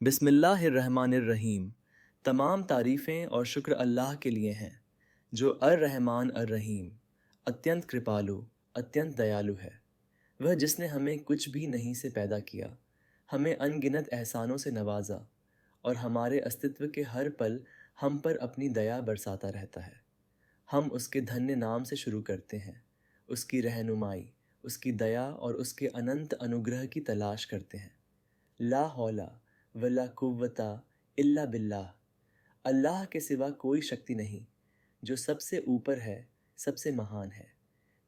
बिस्मिल्लाहिर्रहमानिर्रहीम। तमाम तारीफ़ें और शुक्र अल्लाह के लिए हैं जो अर्रहमान अर्रहीम, अत्यंत कृपालु, अत्यंत दयालु है। वह जिसने हमें कुछ भी नहीं से पैदा किया, हमें अनगिनत एहसानों से नवाजा और हमारे अस्तित्व के हर पल हम पर अपनी दया बरसाता रहता है। हम उसके धन्य नाम से शुरू करते हैं, उसकी रहनुमाई, उसकी दया और उसके अनंत अनुग्रह की तलाश करते हैं। ला हौला वला कुव्वता इल्ला बिल्लाह। अल्लाह के सिवा कोई शक्ति नहीं, जो सबसे ऊपर है, सबसे महान है।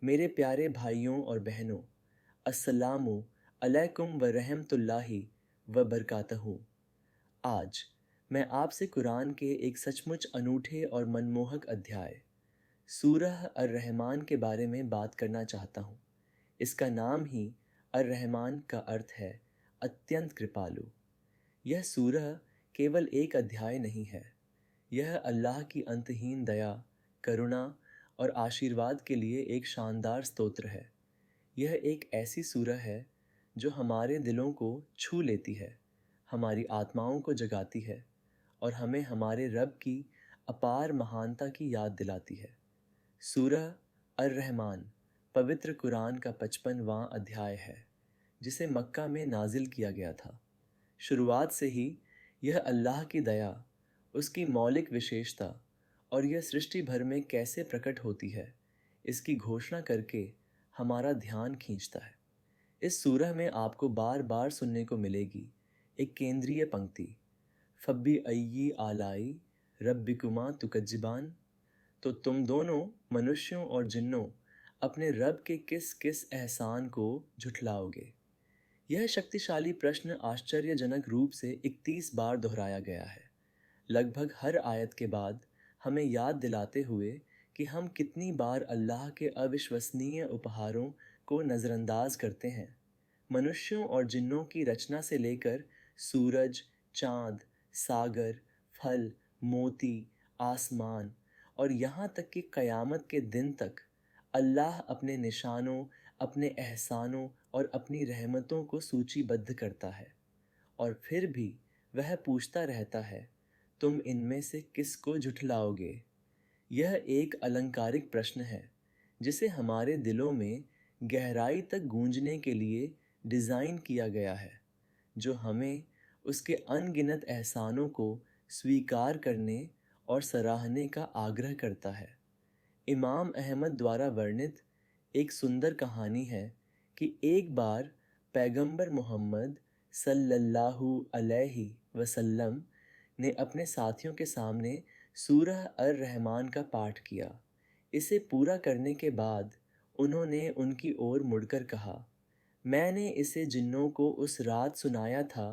मेरे प्यारे भाइयों और बहनों, अस्सलामु अलैकुम व रहमतुल्लाहि व बरकातहू। आज मैं आपसे कुरान के एक सचमुच अनूठे और मनमोहक अध्याय सूरह अर्रहमान के बारे में बात करना चाहता हूँ। इसका नाम ही अर्रहमान का अर्थ है अत्यंत कृपालु। यह सूरह केवल एक अध्याय नहीं है, यह अल्लाह की अंतहीन दया, करुणा और आशीर्वाद के लिए एक शानदार स्तोत्र है। यह एक ऐसी सूरह है जो हमारे दिलों को छू लेती है, हमारी आत्माओं को जगाती है और हमें हमारे रब की अपार महानता की याद दिलाती है। सूरह अर्रहमान पवित्र कुरान का 55वां अध्याय है, जिसे मक्का में नाजिल किया गया था। शुरुआत से ही यह अल्लाह की दया, उसकी मौलिक विशेषता और यह सृष्टि भर में कैसे प्रकट होती है, इसकी घोषणा करके हमारा ध्यान खींचता है। इस सूरह में आपको बार बार सुनने को मिलेगी एक केंद्रीय पंक्ति, फब्बी अय्यी आलाई रब्बिकुमा तुकज्जिबान। तो तुम दोनों मनुष्यों और जिन्नों अपने रब के किस किस एहसान को झुठलाओगे। यह शक्तिशाली प्रश्न आश्चर्यजनक रूप से 31 बार दोहराया गया है, लगभग हर आयत के बाद, हमें याद दिलाते हुए कि हम कितनी बार अल्लाह के अविश्वसनीय उपहारों को नज़रअंदाज करते हैं। मनुष्यों और जिन्नों की रचना से लेकर सूरज, चाँद, सागर, फल, मोती, आसमान और यहाँ तक कि क़यामत के दिन तक अल्लाह अपने निशानों, अपने एहसानों और अपनी रहमतों को सूचीबद्ध करता है। और फिर भी वह पूछता रहता है, तुम इनमें से किसको झुठलाओगे। यह एक अलंकारिक प्रश्न है जिसे हमारे दिलों में गहराई तक गूंजने के लिए डिज़ाइन किया गया है, जो हमें उसके अनगिनत एहसानों को स्वीकार करने और सराहने का आग्रह करता है। इमाम अहमद द्वारा वर्णित एक सुंदर कहानी है कि एक बार पैगंबर मोहम्मद सल्लल्लाहु अलैहि वसल्लम ने अपने साथियों के सामने सूरह अर-रहमान का पाठ किया। इसे पूरा करने के बाद उन्होंने उनकी ओर मुड़कर कहा, मैंने इसे जिन्नों को उस रात सुनाया था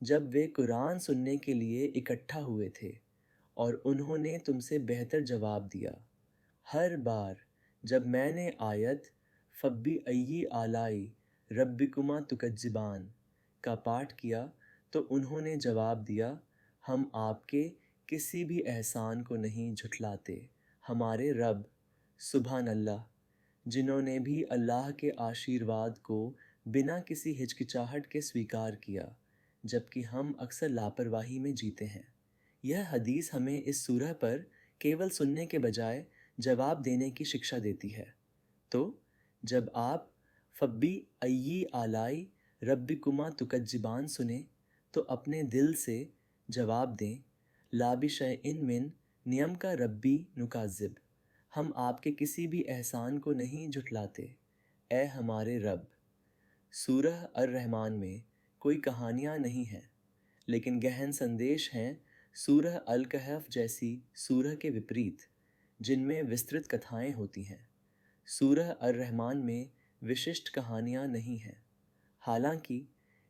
जब वे कुरान सुनने के लिए इकट्ठा हुए थे, और उन्होंने तुमसे बेहतर जवाब दिया। हर बार जब मैंने आयत फब्बी अय्यी आलाई रब्बिकुमा तुकज्जिबान का पाठ किया, तो उन्होंने जवाब दिया, हम आपके किसी भी एहसान को नहीं झुठलाते। हमारे रब सुभान अल्लाह, जिन्होंने भी अल्लाह के आशीर्वाद को बिना किसी हिचकिचाहट के स्वीकार किया, जबकि हम अक्सर लापरवाही में जीते हैं। यह हदीस हमें इस सूरह पर केवल सुनने के बजाय जवाब देने की शिक्षा देती है। तो जब आप फब्बी अय्यी आलाई रब्बिकुमा तुकज्जिबान सुने, तो अपने दिल से जवाब दें, लाबिशैइन मिन नियम का रब्बी नुकाज़िब। हम आपके किसी भी एहसान को नहीं झुठलाते, ए हमारे रब। सूरह अर-रहमान में कोई कहानियाँ नहीं हैं, लेकिन गहन संदेश हैं सूरह अल-कहफ जैसी सूरह के विपरीत, जिनमें विस्तृत कथाएं होती हैं। सूरह अर-रहमान में विशिष्ट कहानियाँ नहीं हैं, हालांकि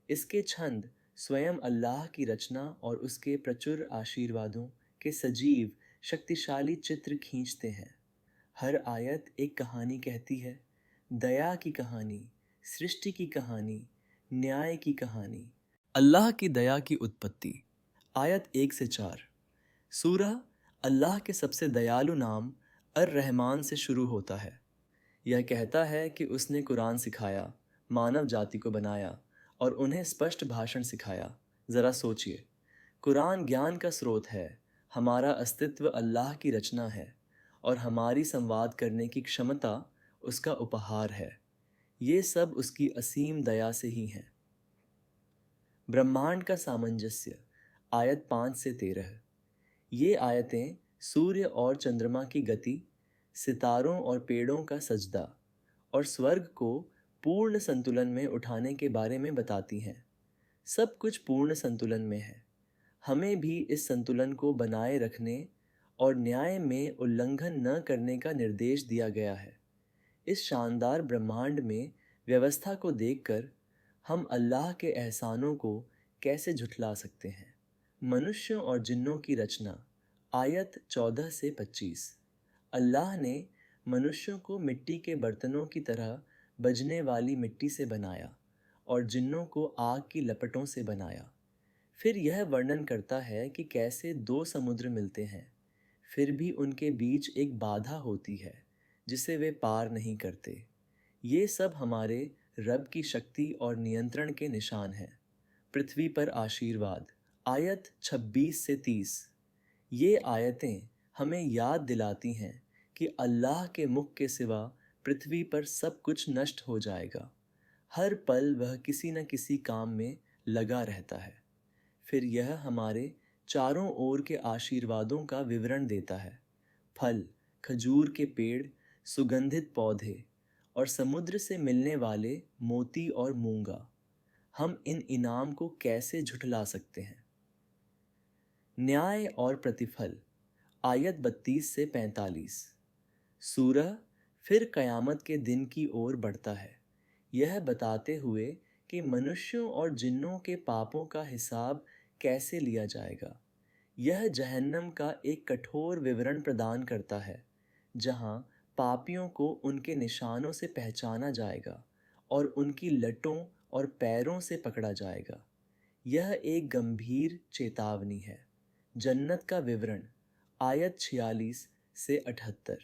इसके छंद स्वयं अल्लाह की रचना और उसके प्रचुर आशीर्वादों के सजीव शक्तिशाली चित्र खींचते हैं। हर आयत एक कहानी कहती है, दया की कहानी, सृष्टि की कहानी, न्याय की कहानी। अल्लाह की दया की उत्पत्ति। आयत 1 से 4। सूरह अल्लाह के सबसे दयालु नाम अर-रहमान से शुरू होता है। यह कहता है कि उसने कुरान सिखाया, मानव जाति को बनाया और उन्हें स्पष्ट भाषण सिखाया। ज़रा सोचिए, कुरान ज्ञान का स्रोत है, हमारा अस्तित्व अल्लाह की रचना है और हमारी संवाद करने की क्षमता उसका उपहार है। ये सब उसकी असीम दया से ही है। ब्रह्मांड का सामंजस्य, आयत 5 से 13। ये आयतें सूर्य और चंद्रमा की गति, सितारों और पेड़ों का सजदा और स्वर्ग को पूर्ण संतुलन में उठाने के बारे में बताती हैं। सब कुछ पूर्ण संतुलन में है। हमें भी इस संतुलन को बनाए रखने और न्याय में उल्लंघन न करने का निर्देश दिया गया है। इस शानदार ब्रह्मांड में व्यवस्था को देखकर हम अल्लाह के एहसानों को कैसे झुठला सकते हैं। मनुष्यों और जिन्नों की रचना, आयत 14 से 25। अल्लाह ने मनुष्यों को मिट्टी के बर्तनों की तरह बजने वाली मिट्टी से बनाया और जिन्नों को आग की लपटों से बनाया। फिर यह वर्णन करता है कि कैसे दो समुद्र मिलते हैं, फिर भी उनके बीच एक बाधा होती है जिसे वे पार नहीं करते। ये सब हमारे रब की शक्ति और नियंत्रण के निशान हैं। पृथ्वी पर आशीर्वाद, आयत 26 से 30। ये आयतें हमें याद दिलाती हैं कि अल्लाह के मुख के सिवा पृथ्वी पर सब कुछ नष्ट हो जाएगा। हर पल वह किसी न किसी काम में लगा रहता है। फिर यह हमारे चारों ओर के आशीर्वादों का विवरण देता है। फल, खजूर के पेड़, सुगंधित पौधे और समुद्र से मिलने वाले मोती और मूंगा। हम इन इनाम को कैसे झुठला सकते हैं। न्याय और प्रतिफल, आयत 32 से 45। सूरह फिर कयामत के दिन की ओर बढ़ता है, यह बताते हुए कि मनुष्यों और जिन्नों के पापों का हिसाब कैसे लिया जाएगा। यह जहन्नम का एक कठोर विवरण प्रदान करता है, जहां पापियों को उनके निशानों से पहचाना जाएगा और उनकी लटों और पैरों से पकड़ा जाएगा। यह एक गंभीर चेतावनी है। जन्नत का विवरण, आयत 46 से 78।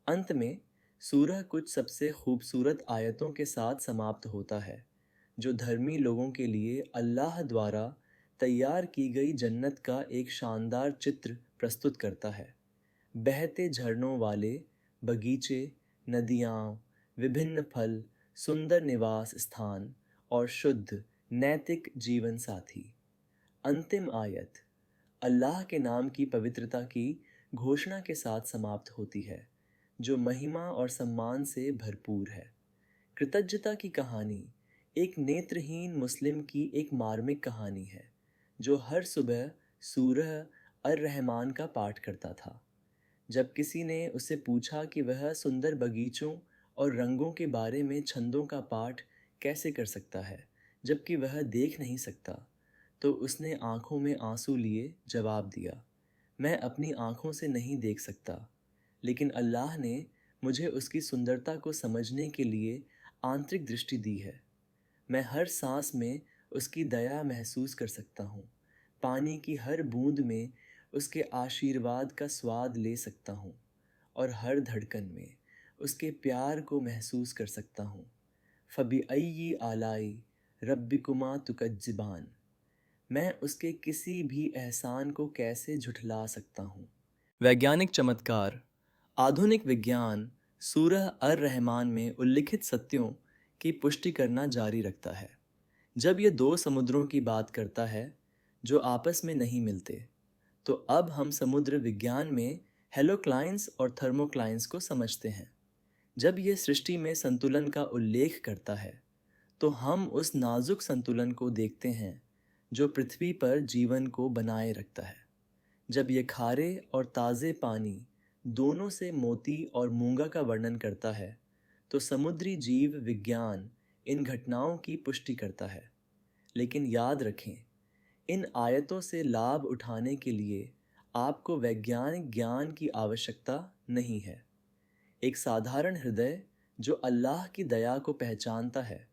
अंत में सूरह कुछ सबसे खूबसूरत आयतों के साथ समाप्त होता है, जो धर्मी लोगों के लिए अल्लाह द्वारा तैयार की गई जन्नत का एक शानदार चित्र प्रस्तुत करता है। बहते झरनों वाले बगीचे, नदियाँ, विभिन्न फल, सुंदर निवास स्थान और शुद्ध नैतिक जीवन साथी। अंतिम आयत अल्लाह के नाम की पवित्रता की घोषणा के साथ समाप्त होती है, जो महिमा और सम्मान से भरपूर है। कृतज्ञता की कहानी एक नेत्रहीन मुस्लिम की एक मार्मिक कहानी है, जो हर सुबह सूरह अर-रहमान का पाठ करता था। जब किसी ने उससे पूछा कि वह सुंदर बगीचों और रंगों के बारे में छंदों का पाठ कैसे कर सकता है, जबकि वह देख नहीं सकता, तो उसने आंखों में आंसू लिए जवाब दिया, मैं अपनी आंखों से नहीं देख सकता, लेकिन अल्लाह ने मुझे उसकी सुंदरता को समझने के लिए आंतरिक दृष्टि दी है। मैं हर सांस में उसकी दया महसूस कर सकता हूँ। पानी की हर बूंद में उसके आशीर्वाद का स्वाद ले सकता हूँ और हर धड़कन में उसके प्यार को महसूस कर सकता हूँ। फ़बिअय्यि आलाई रब्बिकुमा तुकज़्ज़िबान। मैं उसके किसी भी एहसान को कैसे झुठला सकता हूँ। वैज्ञानिक चमत्कार, आधुनिक विज्ञान सूरह अर-रहमान में उल्लिखित सत्यों की पुष्टि करना जारी रखता है। जब ये दो समुद्रों की बात करता है जो आपस में नहीं मिलते, तो अब हम समुद्र विज्ञान में हेलोक्लाइंस और थर्मोक्लाइंस को समझते हैं। जब ये सृष्टि में संतुलन का उल्लेख करता है, तो हम उस नाजुक संतुलन को देखते हैं जो पृथ्वी पर जीवन को बनाए रखता है। जब ये खारे और ताज़े पानी दोनों से मोती और मूंगा का वर्णन करता है, तो समुद्री जीव विज्ञान इन घटनाओं की पुष्टि करता है। लेकिन याद रखें, इन आयतों से लाभ उठाने के लिए आपको वैज्ञानिक ज्ञान की आवश्यकता नहीं है। एक साधारण हृदय जो अल्लाह की दया को पहचानता है,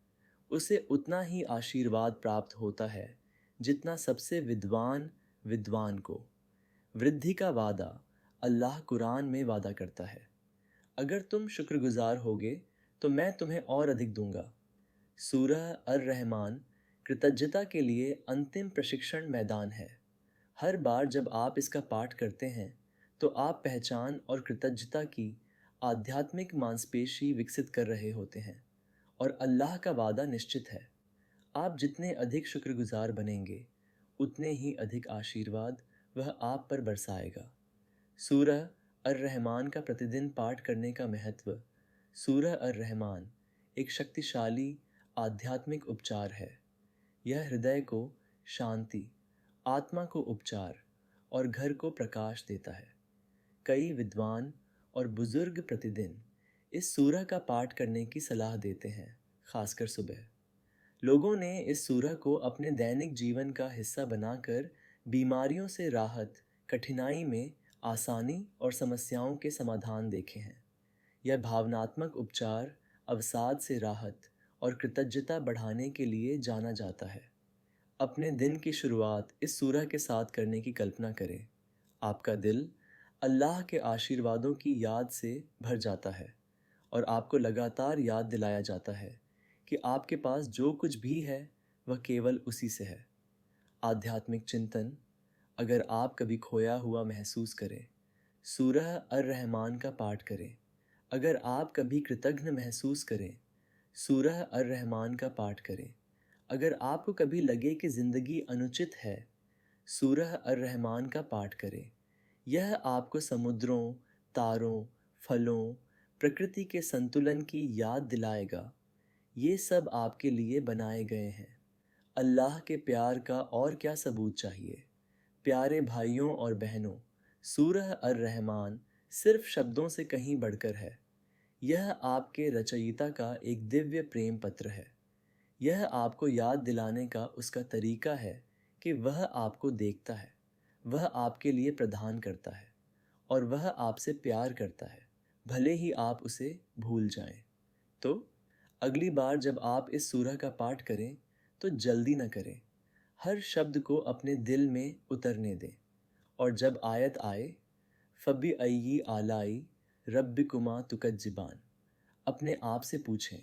उसे उतना ही आशीर्वाद प्राप्त होता है जितना सबसे विद्वान को। वृद्धि का वादा अल्लाह कुरान में वादा करता है, अगर तुम शुक्रगुजार होगे तो मैं तुम्हें और अधिक दूंगा। सूरह अर-रहमान कृतज्ञता के लिए अंतिम प्रशिक्षण मैदान है। हर बार जब आप इसका पाठ करते हैं तो आप पहचान और कृतज्ञता की आध्यात्मिक मांसपेशी विकसित कर रहे होते हैं और अल्लाह का वादा निश्चित है। आप जितने अधिक शुक्रगुजार बनेंगे उतने ही अधिक आशीर्वाद वह आप पर बरसाएगा। सूरह अर-रहमान का प्रतिदिन पाठ करने का महत्व। सूरह अर-रहमान एक शक्तिशाली आध्यात्मिक उपचार है। यह हृदय को शांति, आत्मा को उपचार और घर को प्रकाश देता है। कई विद्वान और बुजुर्ग प्रतिदिन इस सूरह का पाठ करने की सलाह देते हैं, खासकर सुबह। लोगों ने इस सूरह को अपने दैनिक जीवन का हिस्सा बनाकर बीमारियों से राहत, कठिनाई में आसानी और समस्याओं के समाधान देखे हैं। यह भावनात्मक उपचार, अवसाद से राहत और कृतज्ञता बढ़ाने के लिए जाना जाता है। अपने दिन की शुरुआत इस सूरह के साथ करने की कल्पना करें। आपका दिल अल्लाह के आशीर्वादों की याद से भर जाता है और आपको लगातार याद दिलाया जाता है कि आपके पास जो कुछ भी है वह केवल उसी से है। आध्यात्मिक चिंतन। अगर आप कभी खोया हुआ महसूस करें, सूरह अर-रहमान का पाठ करें। अगर आप कभी कृतज्ञ महसूस करें, सूरह अर-रहमान का पाठ करें। अगर आपको कभी लगे कि ज़िंदगी अनुचित है, सूरह अर-रहमान का पाठ करें। यह आपको समुद्रों, तारों, फलों, प्रकृति के संतुलन की याद दिलाएगा। ये सब आपके लिए बनाए गए हैं। अल्लाह के प्यार का और क्या सबूत चाहिए। प्यारे भाइयों और बहनों, सूरह अर-रहमान सिर्फ शब्दों से कहीं बढ़कर है। यह आपके रचयिता का एक दिव्य प्रेम पत्र है। यह आपको याद दिलाने का उसका तरीका है कि वह आपको देखता है, वह आपके लिए प्रदान करता है और वह आपसे प्यार करता है, भले ही आप उसे भूल जाएं। तो अगली बार जब आप इस सूरह का पाठ करें तो जल्दी न करें। हर शब्द को अपने दिल में उतरने दें और जब आयत आए, फबी अय्यी आलाई रब्बिकुमा तुकज्जिबान, अपने आप से पूछें,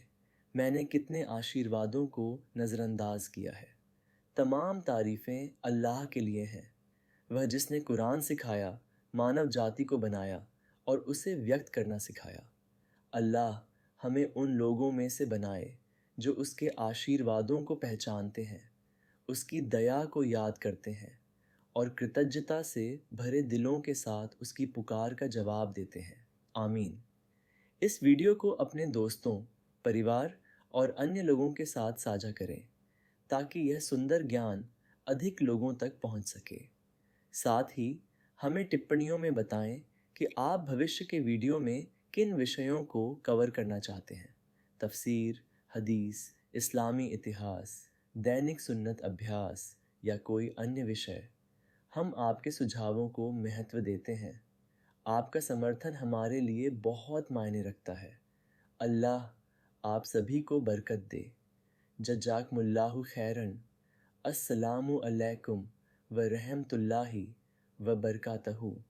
मैंने कितने आशीर्वादों को नज़रअंदाज किया है। तमाम तारीफ़ें अल्लाह के लिए हैं, वह जिसने कुरान सिखाया, मानव जाति को बनाया और उसे व्यक्त करना सिखाया। अल्लाह हमें उन लोगों में से बनाए जो उसके आशीर्वादों को पहचानते हैं, उसकी दया को याद करते हैं और कृतज्ञता से भरे दिलों के साथ उसकी पुकार का जवाब देते हैं। आमीन। इस वीडियो को अपने दोस्तों, परिवार और अन्य लोगों के साथ साझा करें ताकि यह सुंदर ज्ञान अधिक लोगों तक पहुंच सके। साथ ही हमें टिप्पणियों में बताएं कि आप भविष्य के वीडियो में किन विषयों को कवर करना चाहते हैं। तफसीर, हदीस, इस्लामी इतिहास, दैनिक सुन्नत अभ्यास या कोई अन्य विषय। हम आपके सुझावों को महत्व देते हैं। आपका समर्थन हमारे लिए बहुत मायने रखता है। अल्लाह आप सभी को बरकत दे। जज़ाकुमुल्लाहु खैरन। अस्सलामु अलैकुम व रहमतुल्लाहि व बरकातहू।